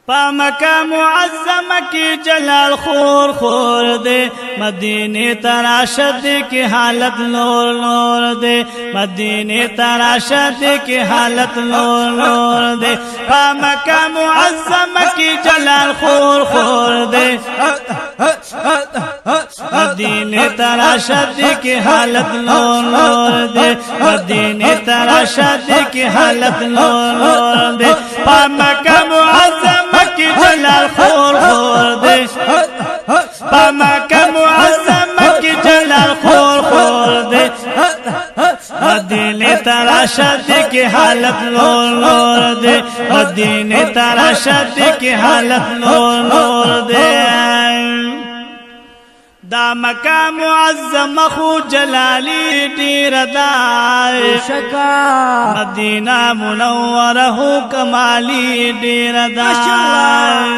پا مکہ معظمہ کی جلال خور خور دے مدینے تراشد کی حالت نور نور دے مدینے تراشد کی حالت نور نور دے پا مکہ معظمہ کی جلال خور خور دے مدینے تراشد کی حالت نور نور دے مدینے تراشد کی حالت نور نور دے پا مکہ معظمہ کی جلال خور خور دے پا مکہ معظمہ کی جلال خور خور دے مدینے تراشد کی حالت نور نور دے مدینے تراشد کی حالت نور نور دے دا مکہ معظمہ خو جلالی دیر دائے مدینہ منورہ ہو کمالی دیر دائے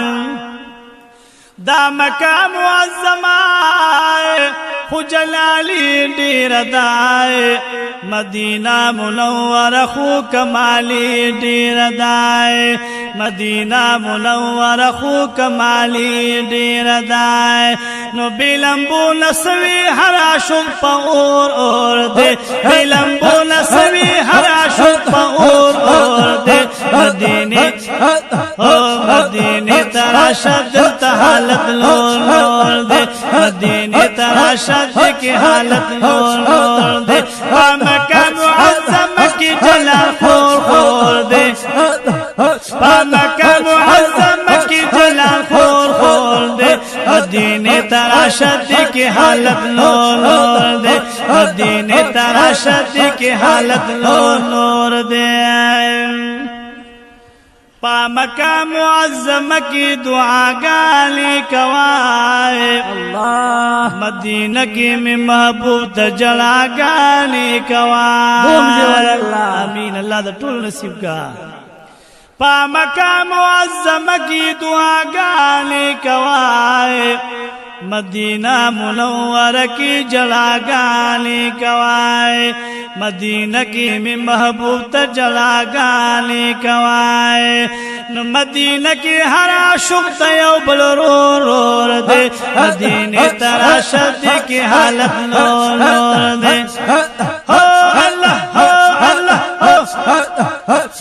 دا مکہ معظمہ خو جلالی دیر دائے مدینہ منورہ خو کمالی دیر دائے مدینہ منورہ خو کمالی دیر دائے نو بیلمبو نسوی ہرا شد پا اور دے بیلمبو نسوی ہرا شد پا اور دے مدینے تراشد حالت نور نور دے مدینے تراشد کی حالت نور نور دے پا مکہ معظمہ کی جلال خور خور دے پا مکہ معظمہ کی جلال خور خور دے مدینے تراشد کی حالت نور نور دے مدینے تراشد کی حالت نور نور دے پا مکہ معظمہ کی دعا گالی کوائے اللہ مدینہ کی میں محبوب تجلا گالی کوائے آمین اللہ دا طول نصیب کا پا مکہ معظمہ کی دعا گالی کوائے مدینہ منورہ کی جلا گالی کوائے مدینہ کی میں محبوب تجلا گالی کوائے مدینہ کی ہرا شکت یو بل رو رو دے مدینہ تراشد کی حالت نور نور دے اللہ اللہ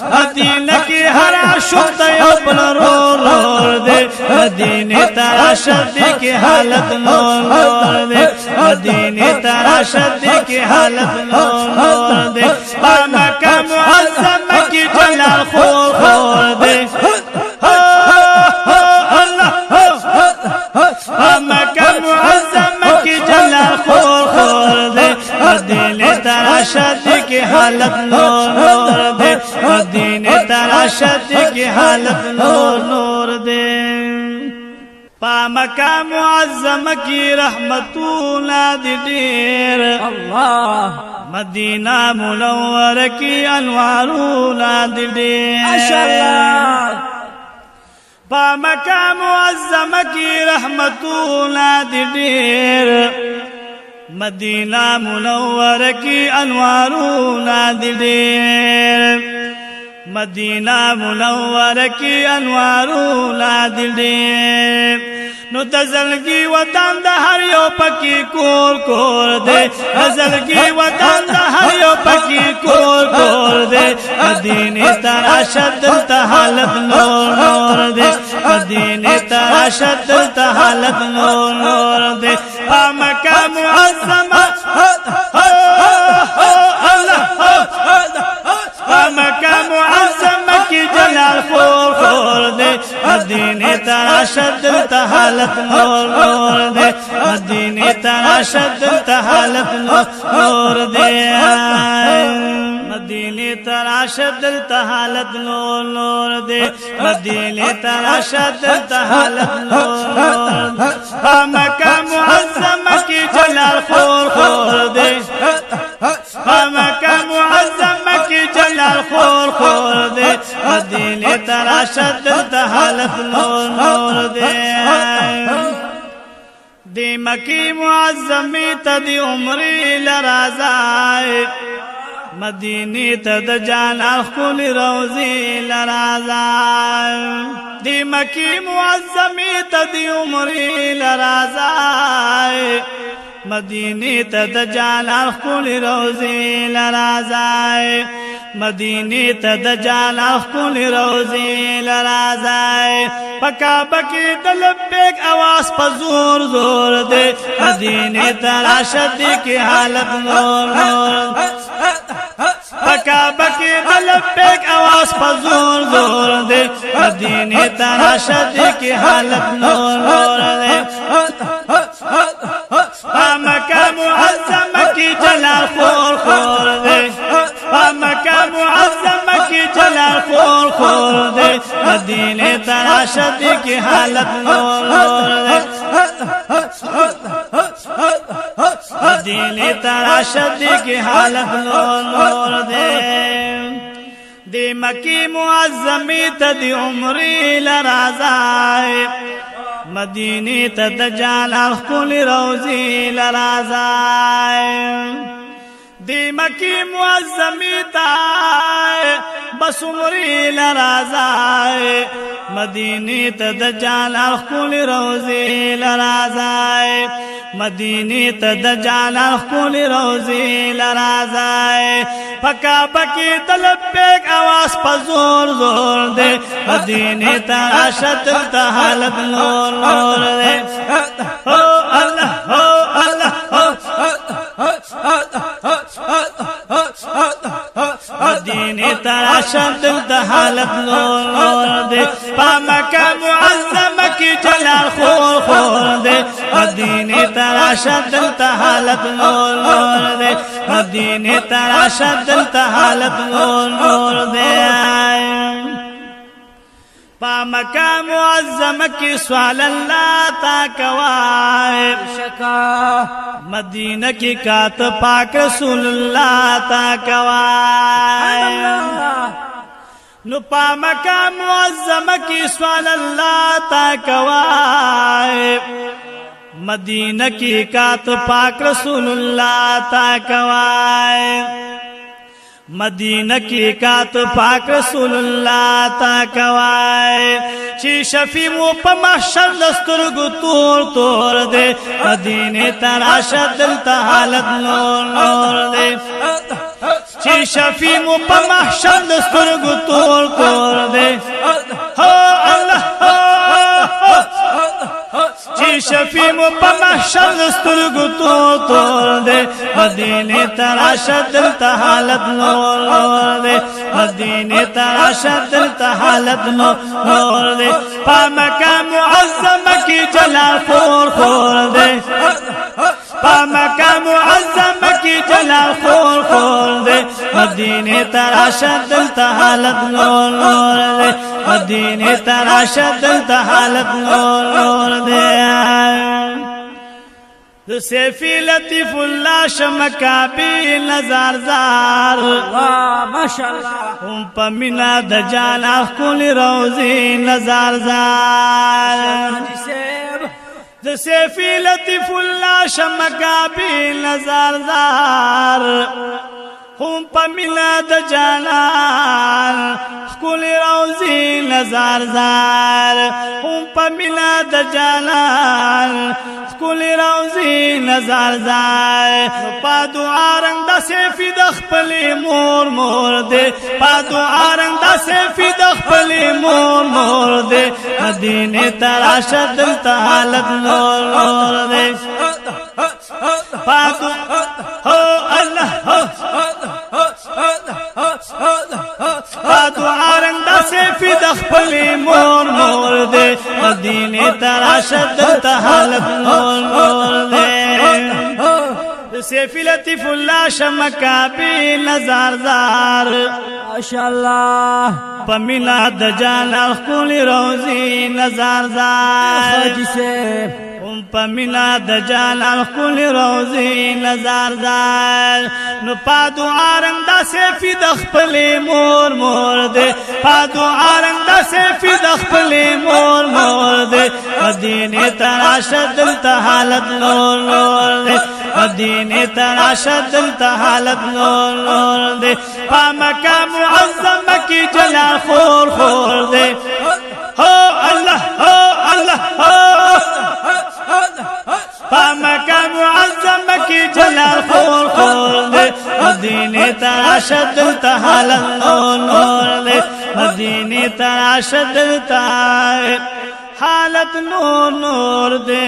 مدینہ کی ہرا شکت یو بل رو رو دے مدینہ تراشد کی حالت نور نور دے مدینہ تراشد کی حالت نور نور دے پا مکہ معظمہ کی جلال خور خور دے پا مکہ معظمہ کی جلال خور خور دے مدینہ تراشد کی حالت نور نور دے مدینہ تراشد کی حالت نور نور دے پا مکہ معظمہ کی رحمتونا دی دیر اللہ مدینہ منورہ کی انوارونا دی دیر پا مکہ معظمہ کی رحمتونا دی دیر مدینہ منورہ کی انوارونا دی دیر مدینہ منورہ کی انوارونا دی دیر نو دزلگی وطن دا ہر یو پکی کور کور دے دزلگی وطن دا ہر یو پکی کور کور دے مدینے تراشد حالت نور نور دے مدینے تراشد حالت نور نور دے پا مکہ معظمہ پا مکہ معظمہ کی جلال خور خور دے مدینے تراشد حالت نور نور دے مدینے تراشد حالت نور دے مدینے تراشد حالت نور نور دے مدینے تراشد حالت نور نور دے پا مکہ معظمہ کی جلال خور خور دے پا مکہ معظمہ کی جلال خور خور دے مدینے تراشد حالت نور نور دے دی مکی معظمی تا دی عمری لرازائے مدینه ته د جلال ښکلې روضې لرازه د مکې معظمې ته د عمرې لرازه مدینه ته د جلال ښکلې روضې لرازه مدینه ته د جلال ښکلې روضې لرازه په کعبه کې د لبیک اواز په زور زور دی مدینه ته راشه دې کې حالت نور نور په کعبه کې د لبیک اواز په زور زور دی مدینه ته راشه دې کې حالت نور نور دی مکه معظمه کې جلال خور خور دی مکه معظمه کې جلال خور خور دی مدینه ته راشه دې کې حالت نور نور دی مدینه ته راشه دې کې حالت نور نور دی د مکې معظمې ته د عمرې لرازه مدینه ته د جلال ښکلې روضې لرازه د مکې معظمې ته بس عمرې لرازه مدینه ته د جلال ښکلې روضې لرازه مدینه ته د جلال ښکلې روضې لرازه په کعبه کې د لبیک اواز په زور زور دی مدینه ته راشه دلته حالت نور نور دی هو الله هو الله مدینه ته راشه دلته حالت نور نور دی په مکه معظمه کې جلال خور خور دی مدینه ته راشه دلته حالت نور نور دی مدینه ته راشه دلته حالت نور نور دی پا مکہ معظمہ کی سوال اللہ تا کوائے مدینہ کی کات پاک رسول اللہ تا کوائے نو پا مکہ معظمہ کی سوال اللہ تا کوائے مدینہ کی کات پاک رسول اللہ تا کوائے مدینہ کی کات پاک رسول اللہ تا کوائے چی شفی مو پا محشر دسترگو تور تور دے مدینہ تراشه دلتا حالت نور نور دے چی شفی مو پا محشر دسترگو تور تور دے ہو اللہ چی شفی مو پا محشر دسترگو تور تور دے مدینہ تراشه دلتا حالت نور نور دے مدینہ تراشه دلتا حالت نور دے پا مکہ معظمہ کی جلال خور خور دے پا مکہ معظمہ کی جلال خور خور دے مدینہ تراشه دلتا حالت نور نور دے مدینہ تراشه دلتا حالت نور نور دے سیفی لطیف اللہ شمکابی نظار زار ماشاءاللہ ہم پا منا دجالا کلی روزی نظار زار سیفی لطیف اللہ شمکابی نظار زار ہم پا منا دجالال کلی روزی نظار زار ہم پا منا دجالال کلی روزی نظار زار پا دعا رنگ دا سیفی دخ پلی مور مور دے پا دعا رنگ دا سیفی دخ پلی مور مور دے مدینہ تراشه دلتا حالت نور نور دے پا دعا ہو اللہ ہو دعا رنگ دا سیفی دخ پلی مور مور دے مدینہ تراشه دلتا حالت نور نور دے سیفی لطیف اللہ شمکابی نظار زار ماشاءاللہ پمینا دجالال کلی روزی نظار زار پمینا دجالال کلی روزی نظار زار نو پا دعا رنگ دا سیفی دخ پلی مور مور دے پا دعا رنگ دا سیفی دخ پلی مور مور دے مدینه تراشد دلتا حالت نور نور دے مدینه تراشد دلتا حالت نور نور دے پا مکہ معظم کی جلال خور خور دے ہو اللہ ہو اللہ ہو پا مکہ معظم کی جلال خور خور دے مدینه تراشد دلتا حالت نور نور دے مدینه تراشد دلتا حالت نور نور دے